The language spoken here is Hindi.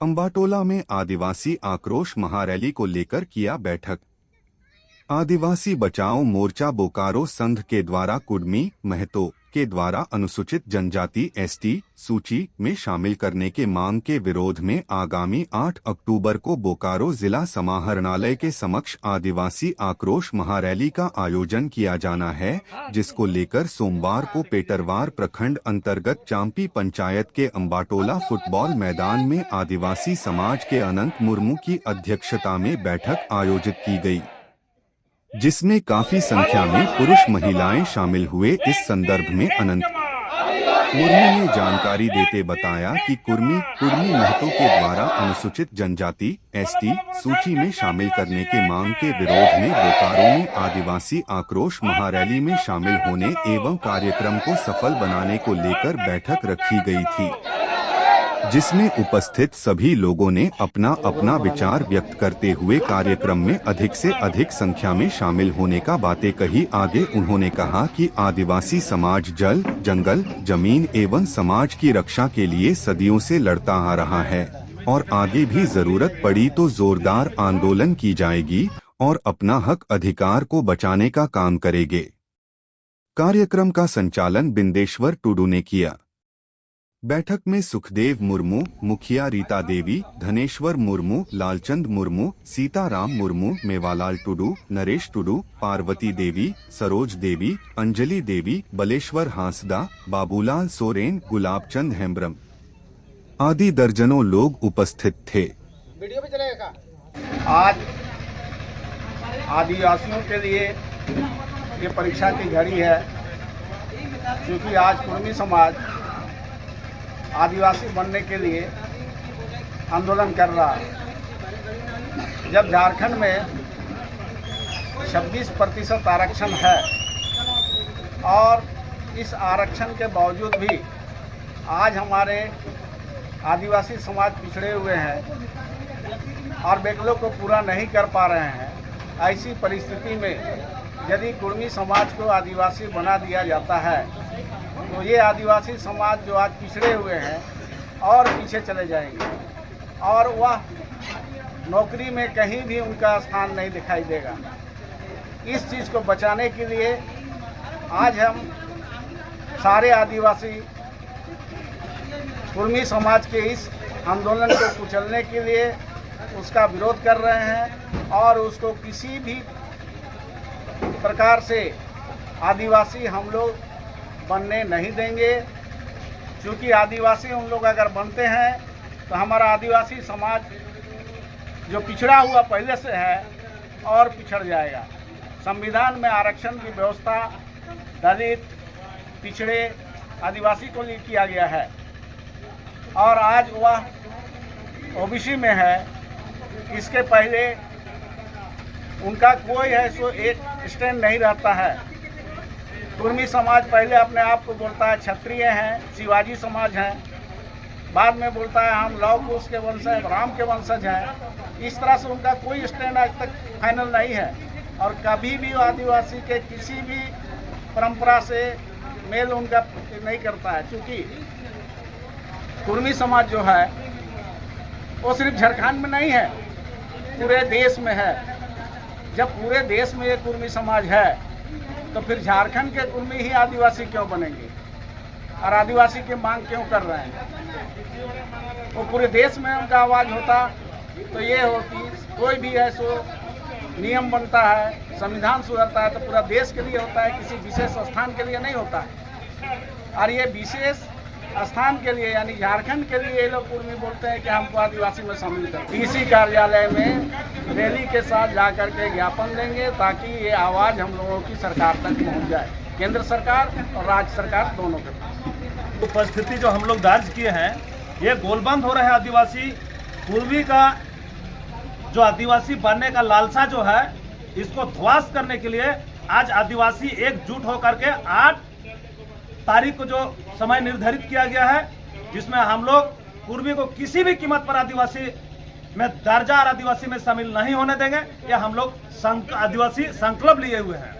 अंबाटोला में आदिवासी आक्रोश महारैली को लेकर किया बैठक। आदिवासी बचाओ मोर्चा बोकारो संघ के द्वारा कुडमी महतो के द्वारा अनुसूचित जनजाति एसटी सूची में शामिल करने के मांग के विरोध में आगामी 8 अक्टूबर को बोकारो जिला समाहरणालय के समक्ष आदिवासी आक्रोश महारैली का आयोजन किया जाना है, जिसको लेकर सोमवार को पेटरवार प्रखंड अंतर्गत चांपी पंचायत के अंबाटोला फुटबॉल मैदान में आदिवासी समाज के अनंत मुर्मू की अध्यक्षता में बैठक आयोजित की गई, जिसमें काफी संख्या में पुरुष महिलाएं शामिल हुए। इस संदर्भ में अनंत मुर्मू ने जानकारी देते बताया कि कुर्मी महतो के द्वारा अनुसूचित जनजाति एसटी सूची में शामिल करने के मांग के विरोध में बोकारो में आदिवासी आक्रोश महारैली में शामिल होने एवं कार्यक्रम को सफल बनाने को लेकर बैठक रखी गई थी, जिसमें उपस्थित सभी लोगों ने अपना अपना विचार व्यक्त करते हुए कार्यक्रम में अधिक से अधिक संख्या में शामिल होने का बातें कही। आगे उन्होंने कहा कि आदिवासी समाज जल, जंगल, जमीन एवं समाज की रक्षा के लिए सदियों से लड़ता आ रहा है और आगे भी जरूरत पड़ी तो जोरदार आंदोलन की जाएगी और अपना हक अधिकार को बचाने का काम करेंगे। कार्यक्रम का संचालन बिंदेश्वर टुडू ने किया। बैठक में सुखदेव मुर्मू, मुखिया रीता देवी, धनेश्वर मुर्मू, लालचंद मुर्मू, सीताराम मुर्मू, मेवालाल टुडू, नरेश टुडू, पार्वती देवी, सरोज देवी, अंजलि देवी, बलेश्वर हांसदा, बाबूलाल सोरेन, गुलाबचंद हेम्ब्रम आदि दर्जनों लोग उपस्थित थे। वीडियो भी चलेगा। आज आदिवासियों के लिए ये परीक्षा की घड़ी है, क्योंकि आज कुर्मी समाज आदिवासी बनने के लिए आंदोलन कर रहा है। जब झारखंड में 26% आरक्षण है और इस आरक्षण के बावजूद भी आज हमारे आदिवासी समाज पिछड़े हुए हैं और बेगलों को पूरा नहीं कर पा रहे हैं, ऐसी परिस्थिति में यदि कुर्मी समाज को आदिवासी बना दिया जाता है तो ये आदिवासी समाज जो आज पिछड़े हुए हैं और पीछे चले जाएंगे और वह नौकरी में कहीं भी उनका स्थान नहीं दिखाई देगा। इस चीज़ को बचाने के लिए आज हम सारे आदिवासी कुर्मी समाज के इस आंदोलन को कुचलने के लिए उसका विरोध कर रहे हैं और उसको किसी भी प्रकार से आदिवासी हम लोग बनने नहीं देंगे, क्योंकि आदिवासी उन लोग अगर बनते हैं तो हमारा आदिवासी समाज जो पिछड़ा हुआ पहले से है और पिछड़ जाएगा। संविधान में आरक्षण की व्यवस्था दलित, पिछड़े, आदिवासी को लिए किया गया है और आज वह ओबीसी में है। इसके पहले उनका कोई है सो एक स्टैंड नहीं रहता है। कुर्मी समाज पहले अपने आप को बोलता है क्षत्रिय हैं, शिवाजी समाज हैं, बाद में बोलता है हम लव कुश के वंशज, राम के वंशज हैं। इस तरह से उनका कोई स्टैंड आज तक फाइनल नहीं है और कभी भी आदिवासी के किसी भी परंपरा से मेल उनका नहीं करता है, क्योंकि कुर्मी समाज जो है वो सिर्फ झारखंड में नहीं है, पूरे देश में है। जब पूरे देश में ये कुर्मी समाज है तो फिर झारखंड के कुर्मी ही आदिवासी क्यों बनेंगे और आदिवासी की मांग क्यों कर रहे हैं? वो पूरे देश में उनका आवाज़ होता तो ये होती, कोई भी है सो नियम बनता है, संविधान सुधरता है तो पूरा देश के लिए होता है, किसी विशेष स्थान के लिए नहीं होता है। और ये विशेष स्थान के लिए यानी झारखंड के लिए ये लोग कुर्मी बोलते हैं कि हमको आदिवासी में शामिल कर। डीसी कार्यालय में रैली के साथ जाकर के ज्ञापन देंगे ताकि ये आवाज़ हम लोगों की सरकार तक पहुंच जाए, केंद्र सरकार और राज्य सरकार दोनों के पास। उपस्थिति जो हम लोग दर्ज किए हैं, ये गोलबंद हो रहे हैं। आदिवासी कुर्मी का जो आदिवासी बनने का लालसा जो है, इसको ध्वस्त करने के लिए आज आदिवासी एकजुट होकर के 8 तारीख को जो समय निर्धारित किया गया है, जिसमें हम लोग कुर्मी को किसी भी कीमत पर आदिवासी में दर्जा और आदिवासी में शामिल नहीं होने देंगे। ये हम लोग आदिवासी संकल्प लिए हुए हैं।